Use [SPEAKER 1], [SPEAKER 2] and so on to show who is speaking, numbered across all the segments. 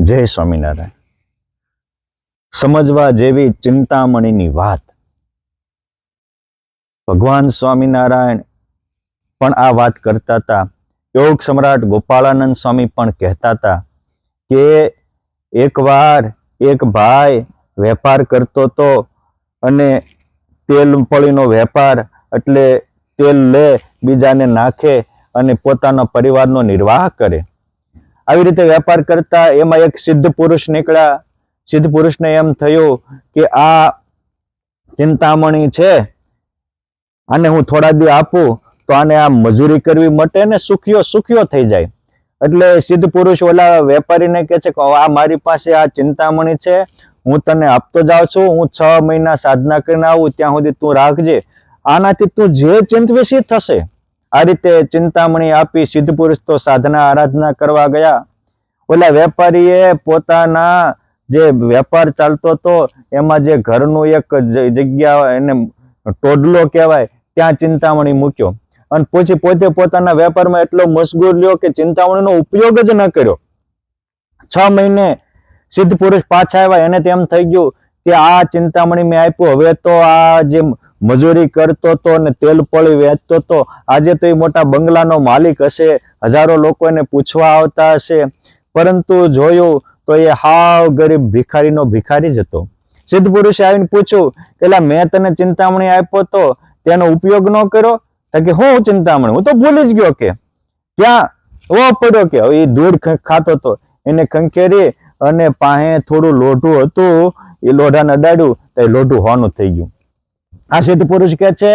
[SPEAKER 1] જય સ્વામિનારાયણ. સમજવા જેવી ચિંતામણીની વાત. ભગવાન સ્વામિનારાયણ પણ આ વાત કરતા હતા. યોગ સમ્રાટ ગોપાળાનંદ સ્વામી પણ કહેતા હતા કે એકવાર એક ભાઈ વેપાર કરતો હતો અને તેલ પળીનો વેપાર, એટલે તેલ લે, બીજાને નાખે અને પોતાના પરિવારનો નિર્વાહ કરે. આવી રીતે વેપાર કરતા એમાં એક સિદ્ધ પુરુષ નીકળ્યા. સિદ્ધ પુરુષને એમ થયું કે આ ચિંતામણી છે, આને હું થોડા દી આપું તો આને આ મજૂરી કરવી મટે ને સુખ્યો થઈ જાય. એટલે સિદ્ધ પુરુષ ઓલા વેપારીને કહે છે કે આ મારી પાસે આ ચિંતામણી છે, હું તને આપતો જાઉં છું, હું 6 મહિના સાધના કરીને આવું ત્યાં સુધી તું રાખજે, આનાથી તું જે ચિંતવીસી થશે. આ રીતે ચિંતામણી આપી સિદ્ધ પુરુષ તો સાધના આરાધના કરવા ગયા. ઓલા વેપારીએ પોતાના જે વેપાર ચાલતો હતો એમાં જે ઘરનું એક જગ્યા એને ટોડલો કહેવાય, ત્યાં ચિંતામણી મૂક્યો અને પછી પોતે પોતાના વેપારમાં એટલો મશગુલ રહ્યો કે ચિંતામણીનો ઉપયોગ જ ન કર્યો. 6 મહિને સિદ્ધ પુરુષ પાછા આવ્યા. એને તેમ થઈ ગયું કે આ ચિંતામણી મેં આપ્યું, હવે તો આ જે મજૂરી કરતો હતો અને તેલ પળી વેચતો હતો, આજે તો એ મોટા બંગલાનો માલિક હશે, હજારો લોકો એને પૂછવા આવતા હશે. પરંતુ જોયું તો એ હાવ ગરીબ ભિખારીનો ભિખારી જ હતો. સિદ્ધ પુરુષે આવીને પૂછ્યું કે મેં તને ચિંતામણી આપ્યો તો તેનો ઉપયોગ ન કર્યો? કે હું ચિંતામણી, હું તો ભૂલી જ ગયો, કે ક્યાં ઓ પડ્યો, કે એ ધૂળ ખાતો હતો. એને ખંખેરી અને પાસે થોડું લોઢું હતું, એ લોઢાને અડાડ્યું તો એ લોઢું હોવાનું થઈ ગયું. આ સિદ્ધ પુરુષ કહે છે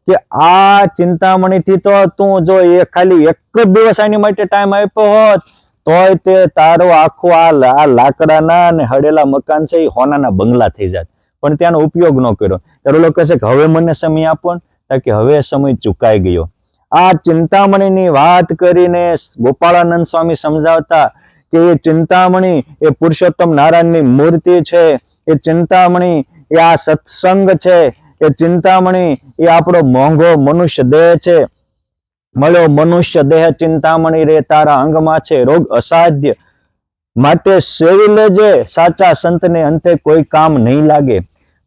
[SPEAKER 1] કે આ ચિંતામણીથી તો તું જો એ ખાલી એક જ દિવસ આની માટે ટાઈમ આપ્યો હોત તોય તે તારો આખો આ લાકડાના અને હડેલા મકાન છે એ હોનાના બંગલા થઈ જાત, પણ ત્યાંનો ઉપયોગ ન કર્યો. ત્યારે લોકો કહે છે કે હવે મને સમય આપો ને, કે હવે સમય ચુકાઈ ગયો. આ ચિંતામણીની વાત કરીને ગોપાળાનંદ સ્વામી સમજાવતા કે એ ચિંતામણી એ પુરુષોત્તમ નારાયણની મૂર્તિ છે, એ ચિંતામણી એ આ સત્સંગ છે, એ ચિંતામણી એ આપણો મોંઘો મનુષ્ય દેહ છે. મળ્યો મનુષ્ય દેહ ચિંતામણી રે તારા અંગમાં છે, રોગ અસાધ્ય માટે સેવી લેજે, સાચા સંતને અંતે કોઈ કામ નહીં લાગે.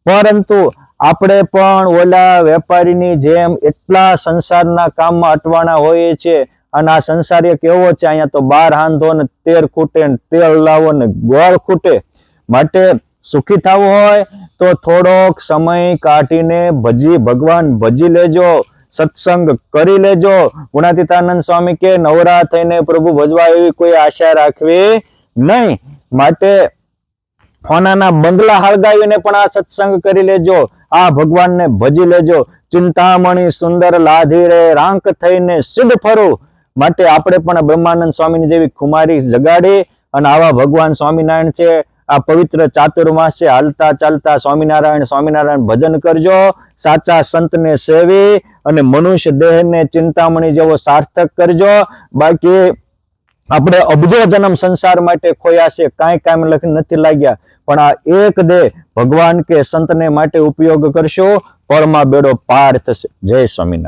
[SPEAKER 1] પરંતુ આપણે પણ ઓલા વેપારીની જેમ એટલા સંસારના કામમાં અટવાણા હોઈએ છીએ. અને આ સંસાર એક એવો છે, અહીંયા તો 12 હાંધો ને 13 ખૂટે ને તેલ લાવો ને ગોળ ખૂટે. માટે સુખી થવું હોય તો થોડોક સમય કાઢીને ભગવાન ભજી લેજો, સત્સંગ કરી લેજો. ગુણાતીતાનંદ સ્વામી કે નવરા થઈને પ્રભુ ભજવા એવી કોઈ આશા રાખવી નહીં. માટે હોનાના બંગલા હળગાવીને પણ આ સત્સંગ કરી લેજો, આ ભગવાનને ભજી લેજો. ચિંતામણી સુંદર લાધી રે રાંક થઈને સિદ્ધ ફરું. માટે આપણે પણ બ્રહ્માનંદ સ્વામીની જેવી ખુમારી જગાડી અને આવા ભગવાન સ્વામિનારાયણ છે, આ પવિત્ર ચાતુર્માસ છે, હાલતા ચાલતા સ્વામિનારાયણ સ્વામિનારાયણ ભજન કરજો. સાચા સંતને સેવી અને મનુષ્ય દેહને ચિંતામણી જેવો સાર્થક કરજો. બાકી આપણે અબજો જન્મ સંસાર માટે ખોયા છે, કાંઈ કામ નથી લાગ્યા, પણ આ એક દેહ ભગવાન કે સંતને માટે ઉપયોગ કરશો, પળમાં બેડો પાર થશે. જય સ્વામિનારાયણ.